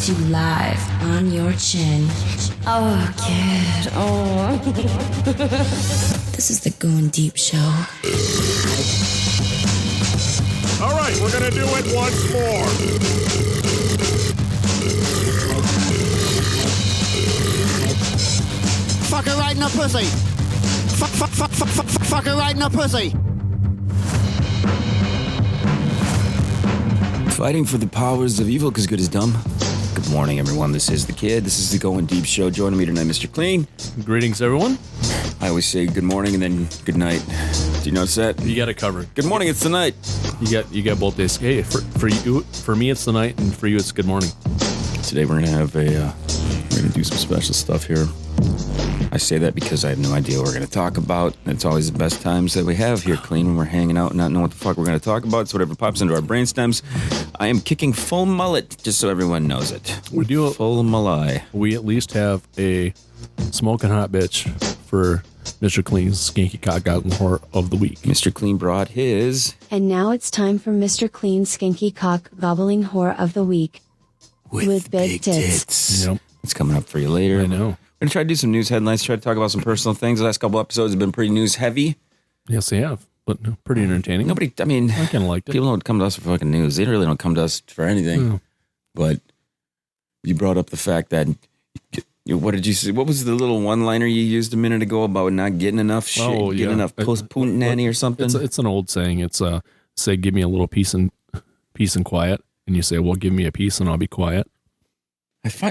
to you live on your chin. Oh, kid. Oh. This is the Going Deep Show. All right, we're going to do it once more. Fuck her right in the pussy. Fuck her right in the pussy. Fighting for the powers of evil because good is dumb. Good morning, everyone. This is the Kid. This is the Going Deep Show. Joining me tonight, Mr. Kleen. Greetings, everyone. I always say good morning and then good night. Do you notice that? You got it covered. Good morning. It's the night. You got both days. Hey, for me it's the night, and for you it's good morning. Today we're gonna have we're gonna do some special stuff here. I say that because I have no idea what we're going to talk about. It's always the best times that we have here, Kleen, when we're hanging out and not knowing what the fuck we're going to talk about. It's whatever pops into our brainstems. I am kicking full mullet, just so everyone knows it. We do full mullet. We at least have a smoking hot bitch for Mr. Kleen's skanky cock gobbling whore of the week. Mr. Kleen brought his. And now it's time for Mr. Kleen's skanky cock gobbling whore of the week. With big tits. Yep. It's coming up for you later. I know. We're going to try to do some news headlines, try to talk about some personal things. The last couple episodes have been pretty news heavy. Yes, they have, but pretty entertaining. I kind of liked it. People don't come to us for fucking news. They really don't come to us for anything. No. But you brought up the fact that, what did you say? What was the little one-liner you used a minute ago about not getting enough shit, getting enough post-putin nanny or something? It's an old saying. It's say, give me a little peace and quiet. And you say, well, give me a piece and I'll be quiet.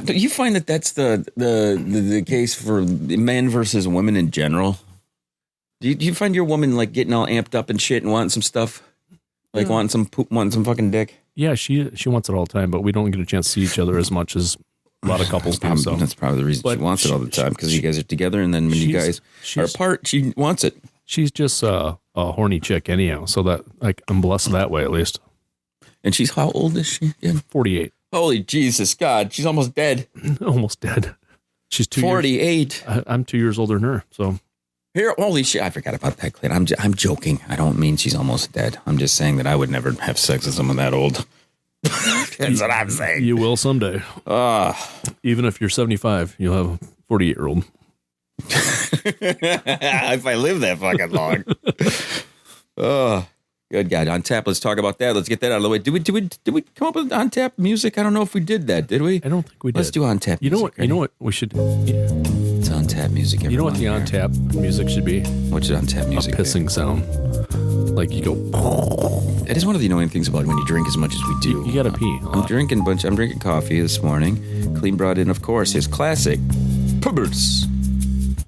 Do you find that that's the case for men versus women in general? Do you find your woman like getting all amped up and shit and wanting some stuff, like wanting some fucking dick? Yeah, she wants it all the time, but we don't get a chance to see each other as much as a lot of couples do. So that's probably the reason she wants it all the time, because you guys are together, and then when you guys are apart, she wants it. She's just a horny chick anyhow, so that I'm blessed that way at least. And she's how old is she? Yeah. 48. Holy Jesus, God, she's almost dead. Almost dead. She's 48. I'm 2 years older than her, so. Here, holy shit, I forgot about that, Cleen. I'm joking. I don't mean she's almost dead. I'm just saying that I would never have sex with someone that old. That's what I'm saying. You will someday. Even if you're 75, you'll have a 48-year-old. If I live that fucking long. Good God, on tap. Let's talk about that. Let's get that out of the way. Did we come up with on tap music? I don't know if we did that. Did we? I don't think we did. Let's do on tap. You know what? Ready? You know what we should. Yeah. It's on tap music. You know what the on tap music should be? What's on tap music? A pissing sound. Like you go. That is one of the annoying things about when you drink as much as we do. You gotta pee. I'm drinking coffee this morning. Kleen brought in, of course, his classic PBRs.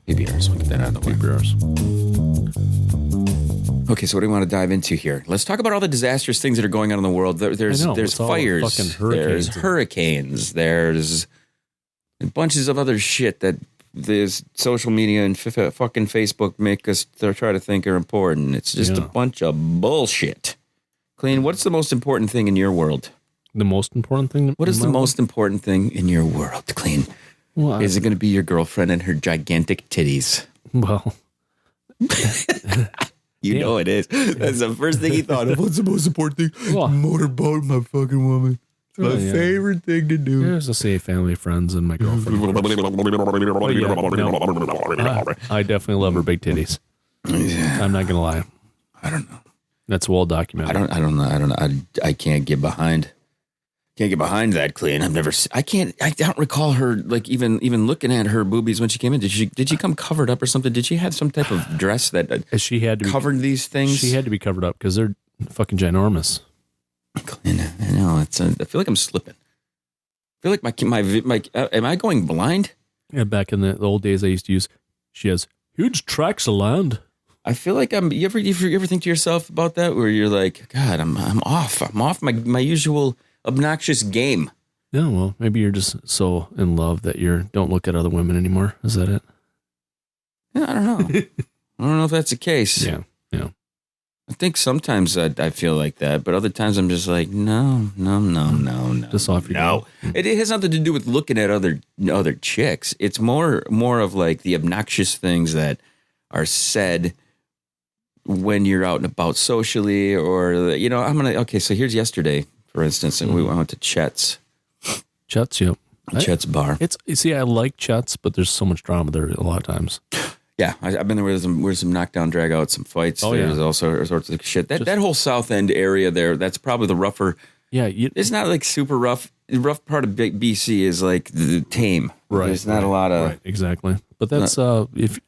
PBRs. We'll get that out of the way. PBRs. Okay, so what do we want to dive into here? Let's talk about all the disastrous things that are going on in the world. There's fires, there's hurricanes, there's bunches of other shit that there's social media and fucking Facebook make us try to think are important. It's just a bunch of bullshit. Kleen, what's the most important thing in your world? The most important thing? What is the most important thing in your world, Kleen? Well, is it going to be your girlfriend and her gigantic titties? Well... You know it is. That's the first thing he thought of. What's the most important thing? Motorboat my fucking woman. It's my favorite thing to do. There's to say family, friends, and my girlfriend. I definitely love her big titties. Yeah. I'm not gonna lie. I don't know. That's well documented. I don't know. I can't get behind. Can't get behind that, Kleen. I don't recall her like even looking at her boobies when she came in. Did she come covered up or something? Did she have some type of dress that she had to covered these things? She had to be covered up because they're fucking ginormous. Kleen, I know. I feel like I'm slipping. I feel like my am I going blind? Yeah, back in the old days I used to use. She has huge tracts of land. I feel like you ever think to yourself about that where you're like, God, I'm off. I'm off my usual obnoxious game. Yeah, well, maybe you're just so in love that you don't look at other women anymore. Is that it? Yeah, I don't know. I don't know if that's the case. Yeah. I think sometimes I feel like that, but other times I'm just like, no. Just off your no. It has nothing to do with looking at other chicks. It's more of like the obnoxious things that are said when you're out and about socially, or so here's yesterday. For instance, and we went to Chet's, Chet's, yep. Chet's bar. I like Chet's, but there's so much drama there a lot of times. Yeah, I've been there where there's some knockdown, drag out, some fights. There's all sorts of shit. That whole South End area there, that's probably the rougher. Yeah, it's not like super rough. The rough part of BC is like the tame. Right. There's not a lot of. Right, exactly. But that's if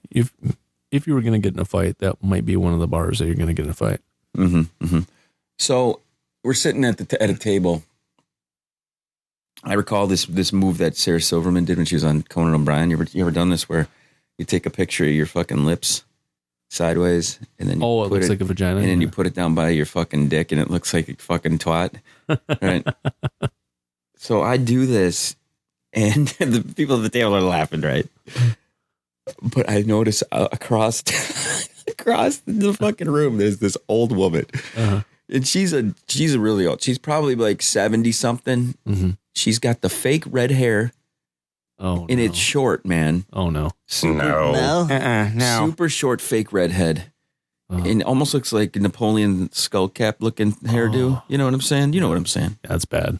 you were going to get in a fight, that might be one of the bars that you're going to get in a fight. Mm-hmm. Mm-hmm. So we're sitting at a table. I recall this move that Sarah Silverman did when she was on Conan O'Brien. You ever done this where you take a picture of your fucking lips sideways and then it looks like a vagina, and then you put it down by your fucking dick and it looks like a fucking twat, right? So I do this, and the people at the table are laughing, right? But I notice across the fucking room, there's this old woman, and she's a really old. She's probably like 70 something. Mm-hmm. She's got the fake red hair. Oh, and it's short, man. Oh no, no. Super short fake redhead, and almost looks like a Napoleon skull cap looking hairdo. You know what I'm saying? You know what I'm saying? That's bad.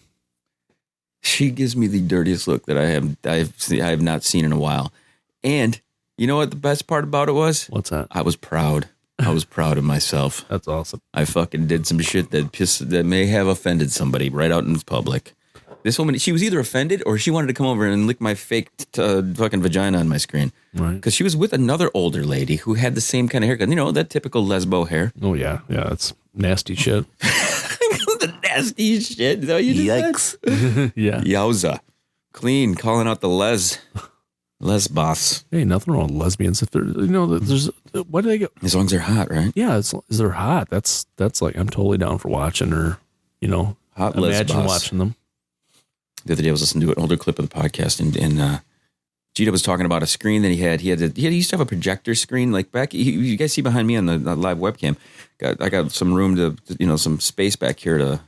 She gives me the dirtiest look that I have not seen in a while. And you know what the best part about it was? What's that? I was proud. I was proud of myself. That's awesome. I fucking did some shit that may have offended somebody right out in public. This woman, she was either offended or she wanted to come over and lick my fake fucking vagina on my screen. Right. Because she was with another older lady who had the same kind of haircut. You know, that typical lesbo hair. Oh, yeah. Yeah, it's nasty shit. The nasty shit. Is that what you just said? Yeah. Yowza. Kleen calling out the les boss. Hey, nothing wrong with lesbians. If they're, there's, why do they go? As long as they're hot, right? Yeah, they're hot. That's like, I'm totally down for watching or, hot imagine les watching them. The other day I was listening to an older clip of the podcast, and GDub was talking about a screen that he used to have a projector screen like back. You guys see behind me on the live webcam. I got some room to some space back here to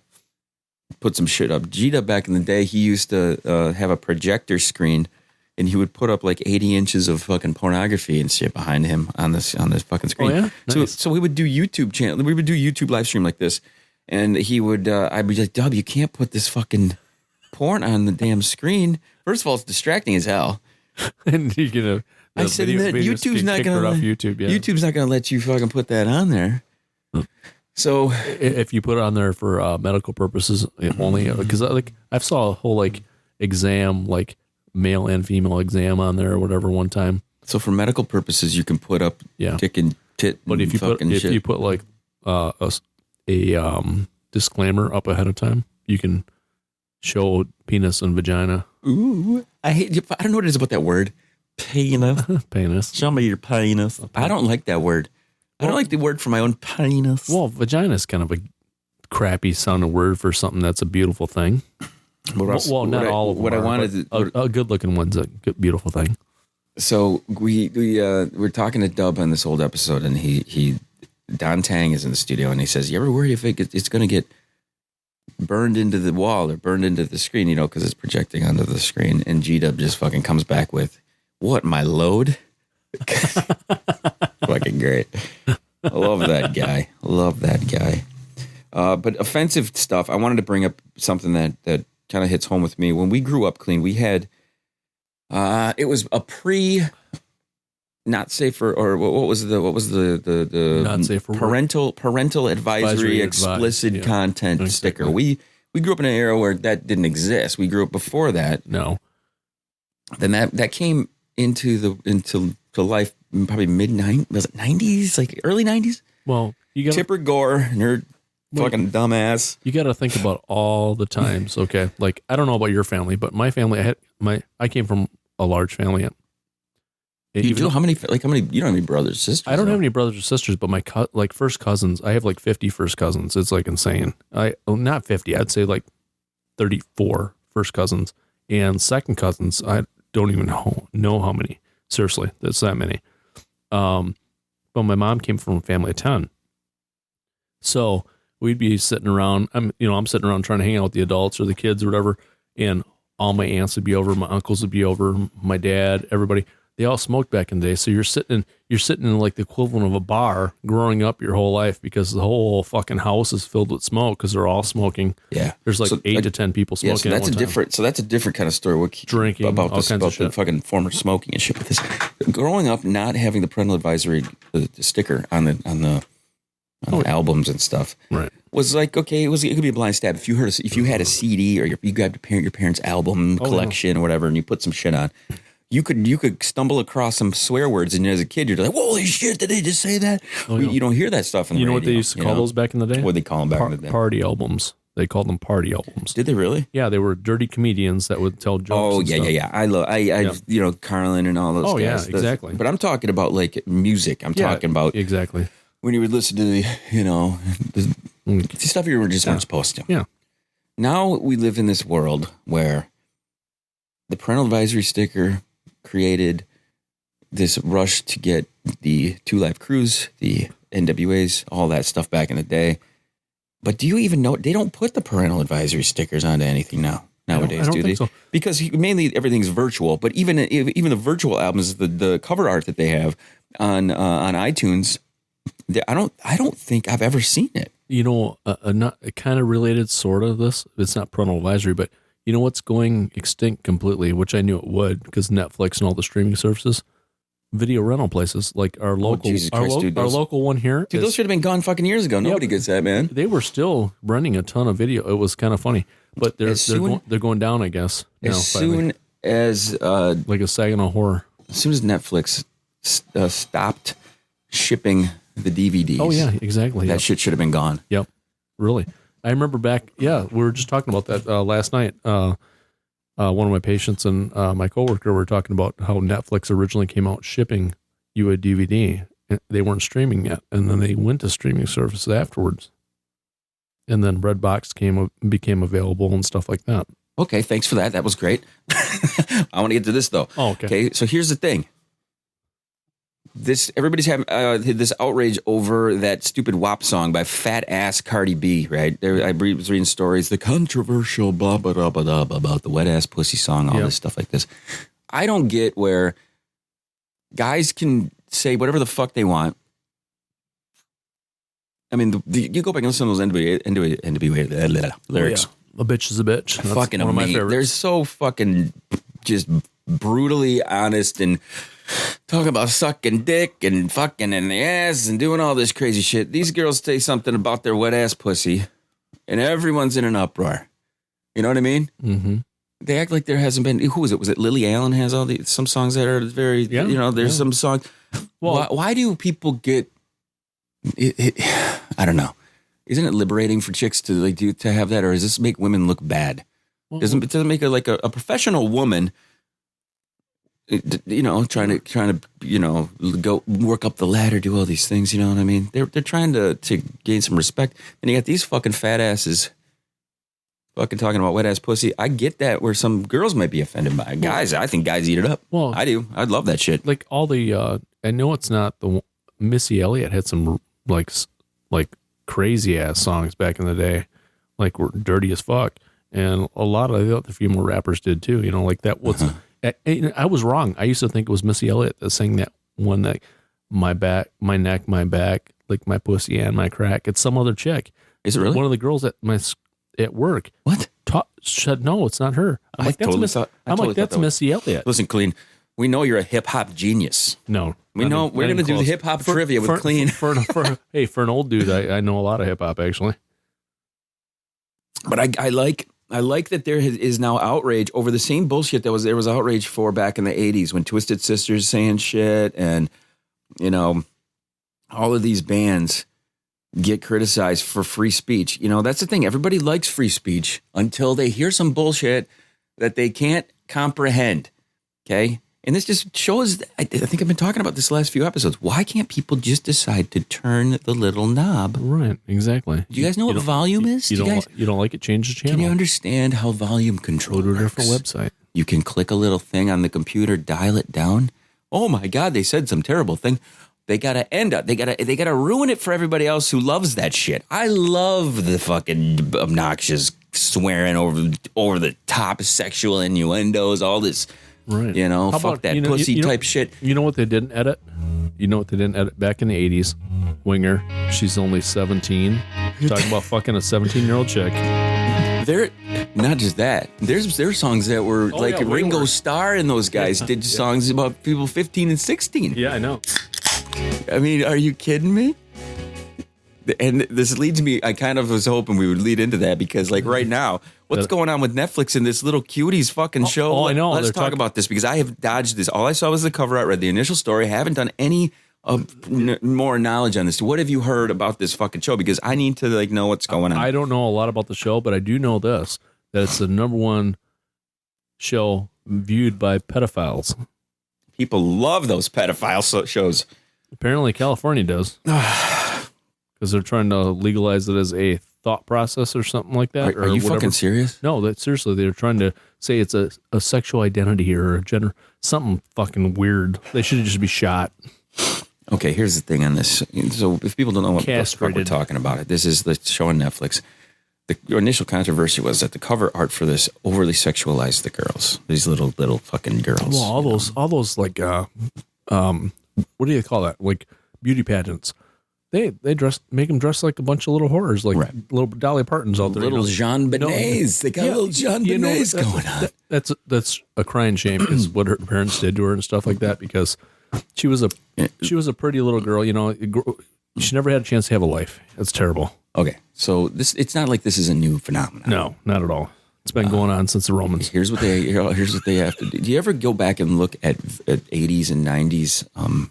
put some shit up. GDub back in the day, he used to have a projector screen, and he would put up like 80 inches of fucking pornography and shit behind him on this fucking screen. Oh yeah, nice. So we would do YouTube live stream like this, and he would I'd be like, Dub, you can't put this fucking porn on the damn screen. First of all, it's distracting as hell. And you're gonna. I said that YouTube's not gonna off YouTube. Yeah. YouTube's not gonna let you fucking put that on there. So if you put it on there for medical purposes only, because I saw a whole exam, like male and female exam on there or whatever one time. So for medical purposes, you can put up dick and tit. But if you put like a disclaimer up ahead of time, you can show penis and vagina. Ooh, I don't know what it is about that word. Penis. Penis. Show me your penis. I don't like that word. I don't like the word for my own penis. Well, vagina is kind of a crappy sounding word for something that's a beautiful thing. Not all of them. What I wanted, a good looking one's a good, beautiful thing. So we're talking to Dub on this old episode, and he Don Tang is in the studio, and he says, "You ever worry if it's going to get burned into the wall or burned into the screen, because it's projecting onto the screen?" And GDub just fucking comes back with, "What, my load?" Fucking great. I love that guy. But offensive stuff, I wanted to bring up something that kind of hits home with me. When we grew up, Kleen, we had, it was a not safe for, or what was the not safe for parental advisory explicit content sticker. We grew up in an era where that didn't exist. We grew up before that. No. Then that came into life probably mid-90s, like early 90s. Well, you got Tipper Gore, nerd, fucking dumbass. You got to think about all the times. Okay, like I don't know about your family, but my family, I came from a large family. You do how many? You don't have any brothers, sisters. I don't have any brothers or sisters, but my first cousins, I have like 50 first cousins. It's like insane. Not 50. I'd say like 34 first cousins, and second cousins. I don't even know how many. Seriously, that's that many. But my mom came from a family of 10. So we'd be sitting around. I'm sitting around trying to hang out with the adults or the kids or whatever, and all my aunts would be over, my uncles would be over, my dad, everybody. they all smoked back in the day. So you're sitting in like the equivalent of a bar growing up your whole life because the whole fucking house is filled with smoke because they're all smoking. Yeah. There's like 8 to 10 people smoking. So that's a different kind of story. We're drinking about all this, kinds about of shit. the fucking former smoking and shit with this. Growing up, not having the parental advisory the sticker on the albums and stuff, right, was like, okay, it could be a blind stab. If you had a CD or you grabbed your parents' album collection or whatever, and you put some shit on, you could stumble across some swear words, and as a kid, you're like, holy shit, did they just say that? You don't hear that stuff in the radio. You know what they used to call those back in the day? What they call them back in the day? Party albums. They called them party albums. Did they really? Yeah, they were dirty comedians that would tell jokes. Oh, yeah. I Carlin and all those guys. Oh, yeah, exactly. But I'm talking about like music. I'm talking about exactly when you would listen to the stuff you weren't supposed to. Yeah. Now we live in this world where the parental advisory sticker created this rush to get the 2 Live Crews, the NWAs, all that stuff back in the day. But do you even know they don't put the parental advisory stickers onto anything nowadays? I don't do they? think so. Because mainly everything's virtual. But even the virtual albums, the cover art that they have on iTunes, I don't think I've ever seen it. You know, not kind of related, sort of this. It's not parental advisory, but you know what's going extinct completely, which I knew it would because Netflix and all the streaming services, video rental places like our local, our local one here. Dude, those should have been gone fucking years ago. Nobody gets that, man. They were still renting a ton of video. It was kind of funny, but they're going down, I guess. As soon as like a Saginaw horror. As soon as Netflix stopped shipping the DVDs. Oh yeah, exactly. That shit should have been gone. Yep. Really. I remember back. Yeah, we were just talking about that last night. One of my patients and my coworker were talking about how Netflix originally came out shipping you a DVD. They weren't streaming yet, and then they went to streaming services afterwards. And then Redbox became available and stuff like that. Okay, thanks for that. That was great. I want to get to this though. Oh, okay. So here's the thing. Everybody's having this outrage over that stupid WAP song by Fat Ass Cardi B, right? I was reading stories, the controversial blah blah blah blah blah about the wet ass pussy song, all this stuff like this. I don't get where guys can say whatever the fuck they want. I mean, you go back and listen to those NWA lyrics. Oh, yeah. A bitch is a bitch. That's fucking one of my favorites. They're so fucking just brutally honest and talking about sucking dick and fucking in the ass and doing all this crazy shit. These girls say something about their wet ass pussy and everyone's in an uproar. You know what I mean? Mm-hmm. They act like there hasn't been. Who was it? Was it Lily Allen has some songs that are very, there's some songs. Well, why do people get it? I don't know. Isn't it liberating for chicks to to have that, or does this make women look bad? Well, Doesn't make a professional woman, trying to go work up the ladder, do all these things. You know what I mean? They're trying to gain some respect, and you got these fucking fat asses fucking talking about wet ass pussy. I get that where some girls might be offended by it. Guys, I think guys eat it up. Well, I do. I'd love that shit. Like all the, I know it's not the Missy Elliott had some like crazy ass songs back in the day, like were dirty as fuck, and a lot of the other few more rappers did too. You know, like that was. I was wrong. I used to think it was Missy Elliott that sang that one, that my back, my neck, my back, like my pussy and my crack. It's some other chick. Is it really? One of the girls at work. What? Said no, it's not her. I'm like, that's Missy Elliott. Listen, Kleen, we know you're a hip hop genius. No, we know we're going to do the hip hop trivia with Kleen. For an old dude, I know a lot of hip hop actually. But I like that there is now outrage over the same bullshit there was outrage for back in the 80s when Twisted Sister's saying shit and, all of these bands get criticized for free speech. That's the thing. Everybody likes free speech until they hear some bullshit that they can't comprehend. Okay? And this just shows, I think I've been talking about this the last few episodes. Why can't people just decide to turn the little knob? Right, exactly. Do you guys know what volume is? You don't like it, change the channel. Can you understand how volume control works? Go to a different website. You can click a little thing on the computer, dial it down. Oh my God, they said some terrible thing. They gotta end up. They gotta ruin it for everybody else who loves that shit. I love the fucking obnoxious swearing over the top sexual innuendos, all this Right. You know, fuck that pussy type shit. You know what they didn't edit? You know what they didn't edit? Back in the 80s, Winger, she's only 17. Talking about fucking a 17-year-old chick. They're not just that. There's songs that were Ringo Starr and those guys did songs about people 15 and 16. Yeah, I know. I mean, are you kidding me? And this leads me, I kind of was hoping we would lead into that because, like, right now, what's going on with Netflix and this Little Cuties fucking show? Oh, I know. Let's talk about this because I have dodged this. All I saw was the cover art, read the initial story. I haven't done any more knowledge on this. What have you heard about this fucking show? Because I need to, like, know what's going on. I don't know a lot about the show, but I do know this, that it's the number one show viewed by pedophiles. People love those pedophile shows. Apparently California does. Because they're trying to legalize it as a thought process or something like that. Are you fucking serious? No, seriously, they're trying to say it's a sexual identity or a gender, something fucking weird. They should just be shot. Okay, here's the thing on this. So if people don't know what the fuck we're talking about, this is the show on Netflix. The initial controversy was that the cover art for this overly sexualized the girls. These little fucking girls. Well, all those like, what do you call that? Like beauty pageants. They make them dress like a bunch of little whores, like little Dolly Partons out there. Little Jean Benets. They got little Jean Benets going on. That's a crying shame is what her parents did to her and stuff like that because she was a pretty little girl. You know, she never had a chance to have a life. That's terrible. Okay, so it's not like this is a new phenomenon. No, not at all. It's been going on since the Romans. Here's what they have to do. Do you ever go back and look at 80s and 90s?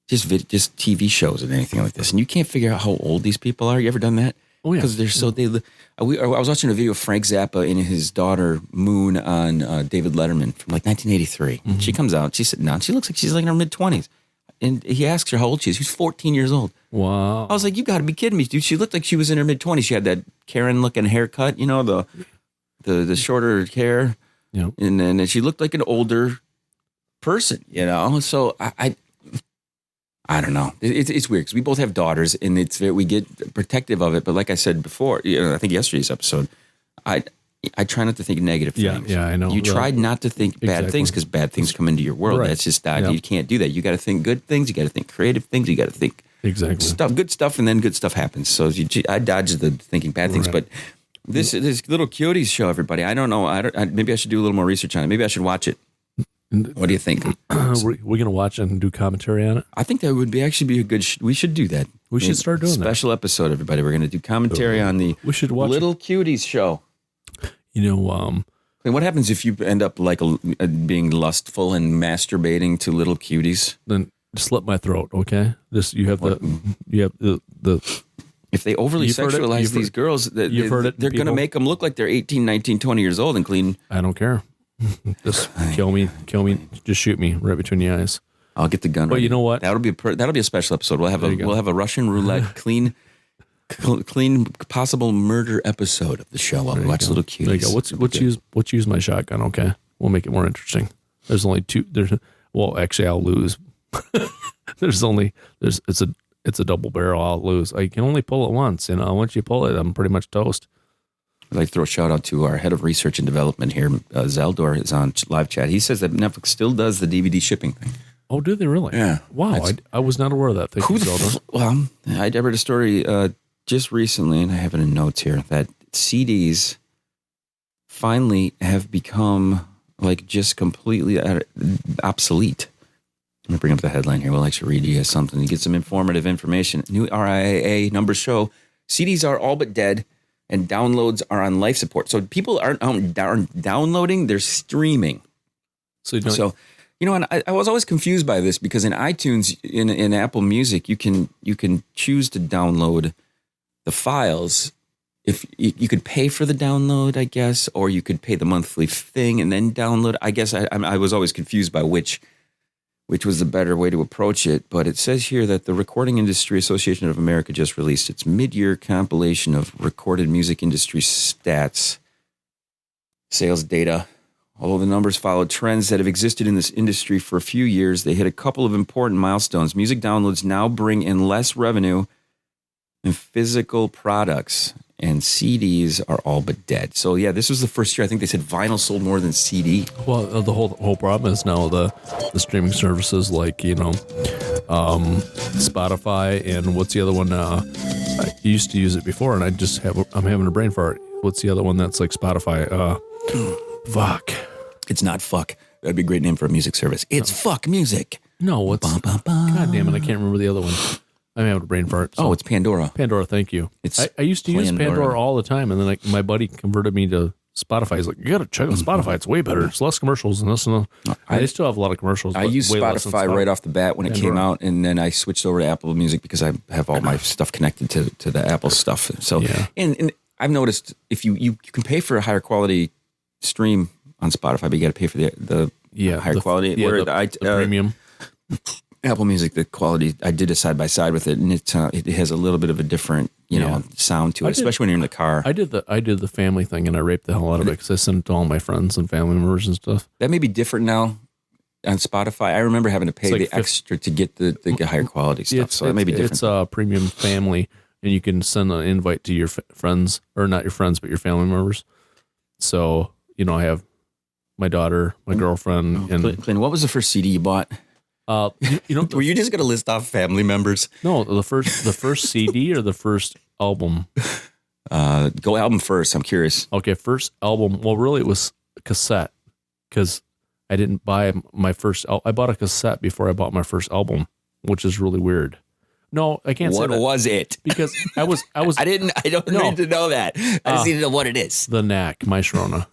Just TV shows and anything like this, and you can't figure out how old these people are. You ever done that? Oh yeah, because they're so I was watching a video of Frank Zappa and his daughter Moon on David Letterman from like 1983. Mm-hmm. She comes out, she's sitting down. She looks like she's like in her mid-20s, and he asks her how old she is. She's 14 years old. Wow! I was like, you got to be kidding me, dude. She looked like she was in her mid-20s. She had that Karen-looking haircut, you know, the shorter hair, and then she looked like an older person, you know. So I don't know. It's weird because we both have daughters, and we get protective of it. But like I said before, I think yesterday's episode, I try not to think negative things. Yeah, I know. You tried not to think bad things because bad things come into your world. Right. That's just that. Yep. You can't do that. You got to think good things. You got to think creative things. You got to think good stuff, and then good stuff happens. So I dodge the thinking bad things. But this Little Cuties show, everybody. I don't know. Maybe I should do a little more research on it. Maybe I should watch it. What do you think? We're going to watch and do commentary on it? I think that would actually be a good... we should do that. We should start doing special episode, everybody. We're going to do commentary on the Little Cuties show. You know... and what happens if you end up like being lustful and masturbating to Little Cuties? Then slit my throat, okay? You have the if they overly sexualize these girls, they're going to make them look like they're 18, 19, 20 years old and clean. I don't care. Just kill me, just shoot me right between the eyes. I'll get the gun. But you know what? That'll be a special episode. We'll have a Russian roulette clean possible murder episode of the show. I'll watch Little Cuties. There you go. Let's use my shotgun. Okay, we'll make it more interesting. There's only two. Actually, I'll lose. It's a double barrel. I'll lose. I can only pull it once. Once you pull it, I'm pretty much toast. I'd like to throw a shout out to our head of research and development here. Zeldor is on live chat. He says that Netflix still does the DVD shipping thing. Oh, do they really? Yeah. Wow. I was not aware of that. Thank you, Zeldor. Well, I read a story just recently, and I have it in notes here, that CDs finally have become like just completely obsolete. Let me bring up the headline here. We'll actually read you something to get some informative information. New RIAA numbers show CDs are all but dead, and downloads are on life support. So people aren't downloading, they're streaming. So and I was always confused by this because in iTunes, in Apple Music, you can choose to download the files. If you could pay for the download, I guess, or you could pay the monthly thing and then download. I guess I was always confused by which was the better way to approach it. But it says here that the Recording Industry Association of America just released its mid-year compilation of recorded music industry stats, sales data. Although the numbers followed trends that have existed in this industry for a few years, they hit a couple of important milestones. Music downloads now bring in less revenue and physical products. And CDs are all but dead. So yeah, this was the first year I think they said vinyl sold more than CD. Well, the whole problem is now the streaming services like Spotify and what's the other one? I used to use it before, and I'm having a brain fart. What's the other one that's like Spotify? Fuck. It's not fuck. That'd be a great name for a music service. It's fuck music. No, what's? God damn it! I can't remember the other one. I'm having a brain fart. So. Oh, it's Pandora. Pandora, thank you. I used to use Pandora all the time, and then my buddy converted me to Spotify. He's like, you got to check out Spotify. It's way better. It's less commercials than this and that. I still have a lot of commercials. I used Spotify right off the bat when it came out, and then I switched over to Apple Music because I have all my stuff connected to the Apple stuff. So, and I've noticed if you can pay for a higher quality stream on Spotify, but you got to pay for the higher quality. The premium. Apple Music, the quality, I did a side by side with it, and it has a little bit of a different, sound to it, especially when you're in the car. I did the family thing, and I raped the hell out of it because I sent it to all my friends and family members and stuff. That may be different now on Spotify. I remember having to pay the extra to get the higher quality stuff, so that may be different. It's a premium family, and you can send an invite to your friends, or not your friends, but your family members. So, I have my daughter, my girlfriend, and Kleen, what was the first CD you bought? Were you just going to list off family members? No, the first CD or the first album? Go album first. I'm curious. Okay, first album. Well, really, it was cassette because I didn't buy my first. I bought a cassette before I bought my first album, which is really weird. No, I can't say that. What was it? Because I was. I don't need to know that. I just need to know what it is. The Knack, my Sharona.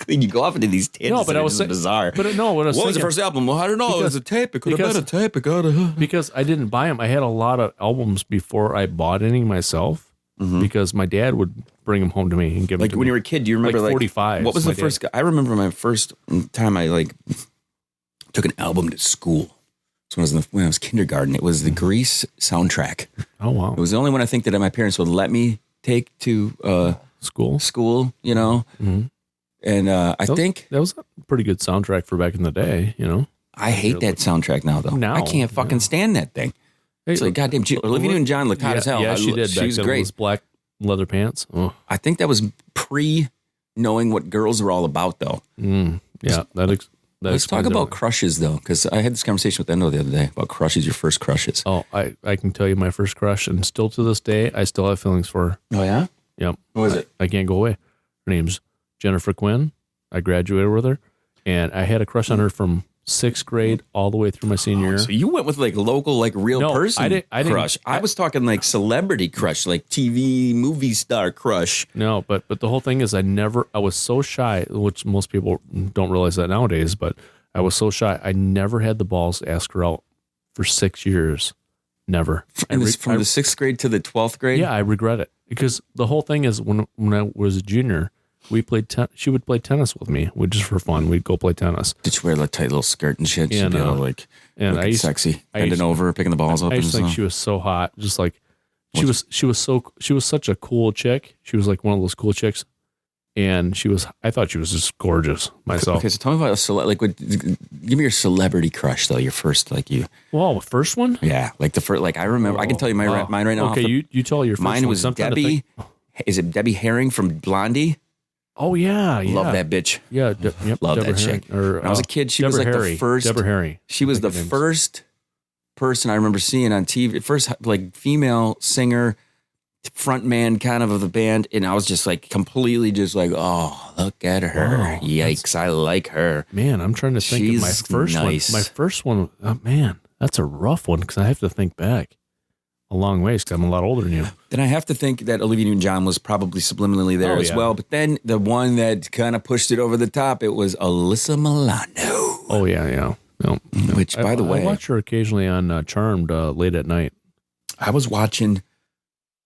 You go off into these tangents. No, but I was bizarre. But no, what was the first album? Well, I don't know. It was a tape. It could have been a tape. Because I didn't buy them. I had a lot of albums before I bought any myself. Because my dad would bring them home to me and give them. Like when you were a kid, do you remember 45? What was the first? I remember my first time I took an album to school. So when I was kindergarten, it was the Grease soundtrack. Oh wow! It was the only one I think that my parents would let me take to school. Mm-hmm. And I think that was a pretty good soundtrack for back in the day, I hate that soundtrack now, though. I can't fucking stand that thing. It's like, goddamn, Olivia Newton-John looked hot as hell. Yeah, she did. She was great. Those black leather pants. Oh. I think that was pre-knowing what girls were all about, though. Yeah, Let's talk about crushes, though, because I had this conversation with Endo the other day about crushes, your first crushes. Oh, I can tell you my first crush, and still to this day, I still have feelings for her. Oh, yeah? Yep. Who is it? I can't go away. Her name's Jennifer Quinn. I graduated with her, and I had a crush on her from 6th grade all the way through my senior year. So you went with real person crush. I was talking celebrity crush, like TV movie star crush. No, but the whole thing is I was so shy, which most people don't realize that nowadays, but I was so shy. I never had the balls to ask her out for 6 years. Never. From the 6th grade to the 12th grade? Yeah, I regret it because the whole thing is when I was a junior, we played. She would play tennis with me, just for fun. We'd go play tennis. Did she wear a tight little skirt and shit? And, looking sexy, bending over, picking the balls up. I used to think she was so hot. Just like she was such a cool chick. She was like one of those cool chicks, and I thought she was just gorgeous myself. Okay, so tell me about give me your celebrity crush though. Your first Well, the first one. Yeah, the first. I remember. I can tell you mine right now. Okay, you tell your first mine one. was Debbie. Is it Debbie Herring from Blondie? Oh yeah. Love that bitch. Yeah, love Deborah that chick. When I was a kid, she was the first. Deborah Harry. She was the first person I remember seeing on TV. First female singer, front man kind of the band, and I was just completely just oh, look at her! Wow, yikes, I like her. Man, I'm trying to think of my first one. My first one, oh, man, that's a rough one because I have to think back a long ways because I'm a lot older than you. Then I have to think that Olivia Newton-John was probably subliminally there as well. But then the one that kind of pushed it over the top, it was Alyssa Milano. Oh, yeah. No. Which, by the way, I watch her occasionally on Charmed late at night. I was watching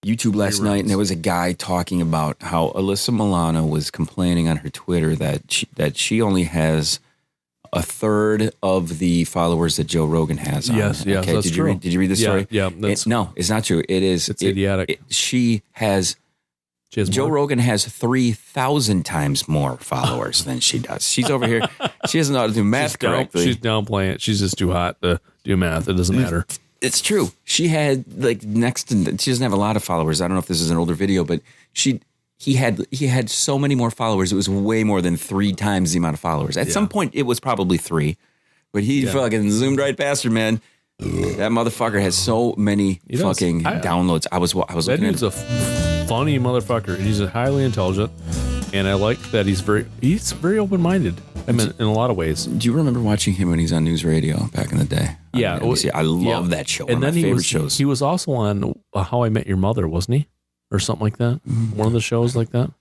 YouTube last night, and there was a guy talking about how Alyssa Milano was complaining on her Twitter that she only has a third of the followers that Joe Rogan has. Yes, okay, that's true. Did you read the story? Yeah. No, it's not true. It is. It's idiotic. She has Joe Rogan has 3,000 times more followers than she does. She's over here. She doesn't know how to do math correctly. She's downplaying it. She's just too hot to do math. It doesn't matter. It's true. She had like she doesn't have a lot of followers. I don't know if this is an older video, but he had so many more followers. It was way more than 3 times the amount of followers. At some point, it was probably 3, but he fucking zoomed right past her, man. That motherfucker has so many fucking downloads. I was looking at dude's a funny motherfucker. He's highly intelligent, and I like that he's very open-minded. I mean, in a lot of ways. Do you remember watching him when he's on news radio back in the day? Yeah. I love that show. And one of my favorite shows. He was also on How I Met Your Mother, wasn't he? Or something like that? One of the shows like that?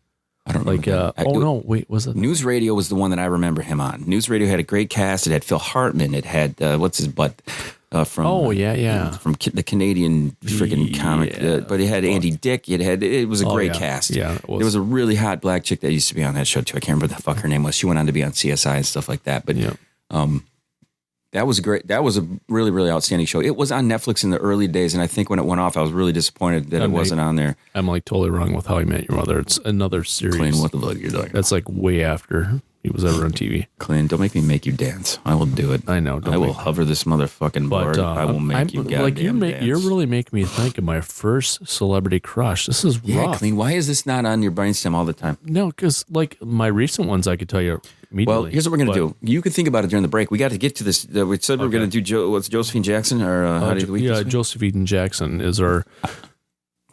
I don't know. Was it? News Radio was the one that I remember him on. News Radio had a great cast. It had Phil Hartman. It had, what's his butt? From from the Canadian freaking comic, but it had Andy Dick. It was a great cast. Yeah, there was a really hot black chick that used to be on that show too. I can't remember what the fuck her name was. She went on to be on CSI and stuff like that. But that was great. That was a really, really outstanding show. It was on Netflix in the early days, and I think when it went off, I was really disappointed that it wasn't on there. I'm like totally wrong with How I Met Your Mother. It's another series. Clean, what the fuck you're doing? That's like way after he was ever on TV. Clean, don't make me make you dance. I will do it. I know. I will hover this motherfucking board. I will make you goddamn dance. You're really making me think of my first celebrity crush. This is rough. Clean. Why is this not on your brainstem all the time? No, because like my recent ones, I could tell you immediately. Well, here's what we're going to do. You can think about it during the break. We got to get to this. We said we're going to do Josephine Jackson or Hottie of the Week? Yeah, Josephine Jackson is our...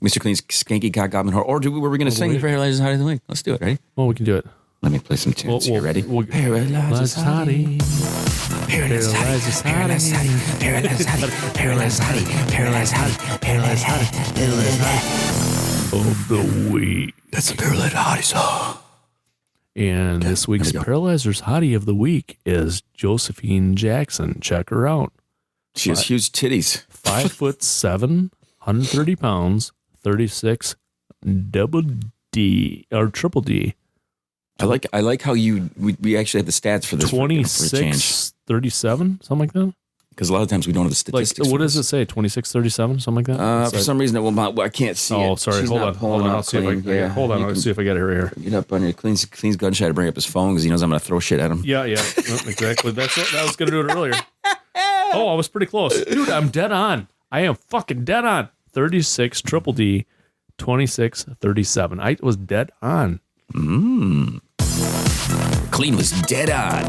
Mr. Clean's skanky cock goblin whore. Or were we going to sing Paralyzer Hottie of the Week? Let's do it, ready? Well, we can do it. Let me play some tunes. You ready? Paralyzer Hottie. Paralyzer Hottie. Paralyzer Hottie. Paralyzer Hottie. Paralyzer Hottie. Paralyzer Hottie. Paralyzer Hottie. Paralyzer Hottie. Of the week. That's a Paralyzer Hottie song. And this week's Paralyzer's Hottie of the Week is Josephine Jackson. Check her out. She has huge titties. 5'7", 130 pounds, 36 double D or triple D. I like how we actually have the stats for this. 26, 37, something like that. Because a lot of times we don't have the statistics. What does it say? 26, 37, something like that. For some reason, I can't see it. Oh, sorry. Hold on. I'll see if I get her here. Get up on your Clean's gunshot to bring up his phone because he knows I'm going to throw shit at him. Yeah, exactly. I was going to do it earlier. Oh, I was pretty close, dude. I'm dead on. I am fucking dead on. 36 triple D, 26, 37. I was dead on. Cleen was dead on.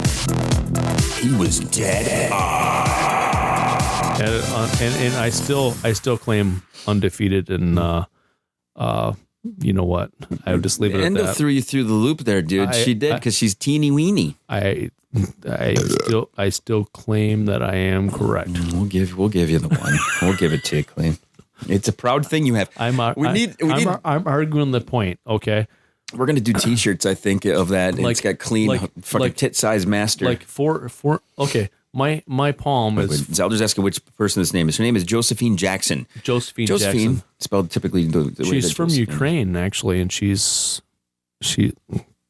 He was dead on. And I still claim undefeated. And you know what? I would just leave it at that. Threw you through the loop there, dude. She did because she's teeny weeny. I still claim that I am correct. We'll give you the one. We'll give it to you, Cleen. It's a proud thing you have. I'm arguing the point. Okay. We're gonna do T-shirts, I think, of that. It's got Cleen, fucking tit size master. Like for okay. My palm is. Zelda's asking which person this name is. Her name is Josephine Jackson. Josephine Jackson. Spelled typically the way she's from Ukraine, actually, and she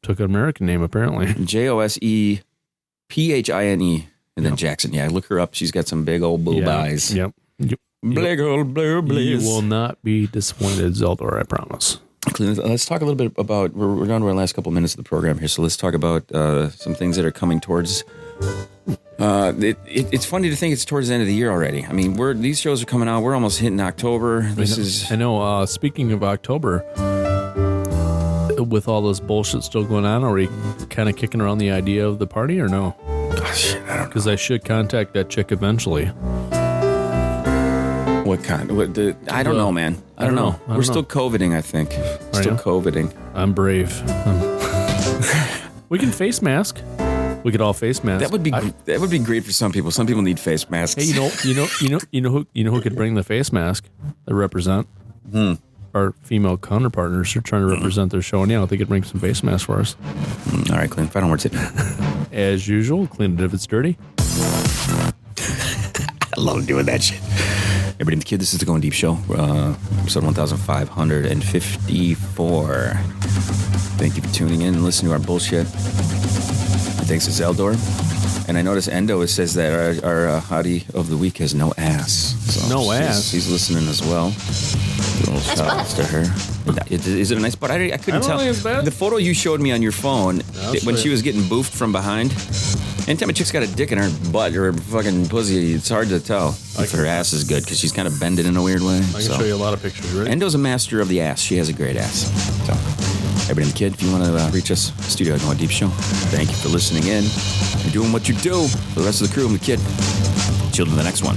took an American name apparently. Josephine, and then Jackson. Yeah, look her up. She's got some big old blue eyes. Yep. Big old blue bliss. You will not be disappointed, Zelda, I promise. Let's talk a little bit about, we're down to our last couple minutes of the program here, so let's talk about some things that are coming towards, it's funny to think it's towards the end of the year already. I mean, these shows are coming out, we're almost hitting October. I know, speaking of October, with all this bullshit still going on, are we kind of kicking around the idea of the party or no? Oh, shit, I don't know. Because I should contact that chick eventually. What kind? I don't know, man. I don't know. We're still COVIDing, I think. Still COVIDing. I'm brave. We can face mask. We could all face mask. That would be great for some people. Some people need face masks. Hey, you know who could bring the face mask that represent our female counterpartners are trying to represent their show, and they could bring some face masks for us. All right, Cleen. Final words. As usual, clean it if it's dirty. I love doing that shit. Everybody, the kid, this is the Going Deep Show, episode 1554. Thank you for tuning in and listening to our bullshit. And thanks to Zeldor. And I noticed Endo says that our hottie of the week has no ass. So no ass? She's listening as well. Little shout outs to her. Is it a nice butt? I couldn't tell. Think it's bad. The photo you showed me on your phone, when she was getting boofed from behind, Anytime a chick's got a dick in her butt or her fucking pussy, it's hard to tell if her ass is good because she's kind of bended in a weird way. I can show you a lot of pictures, right? Endo's a master of the ass. She has a great ass. So, everybody in the kid, if you want to reach us, Studio at No Deep Show. Thank you for listening in. You're doing what you do. For the rest of the crew, I'm the kid. Chill to the next one.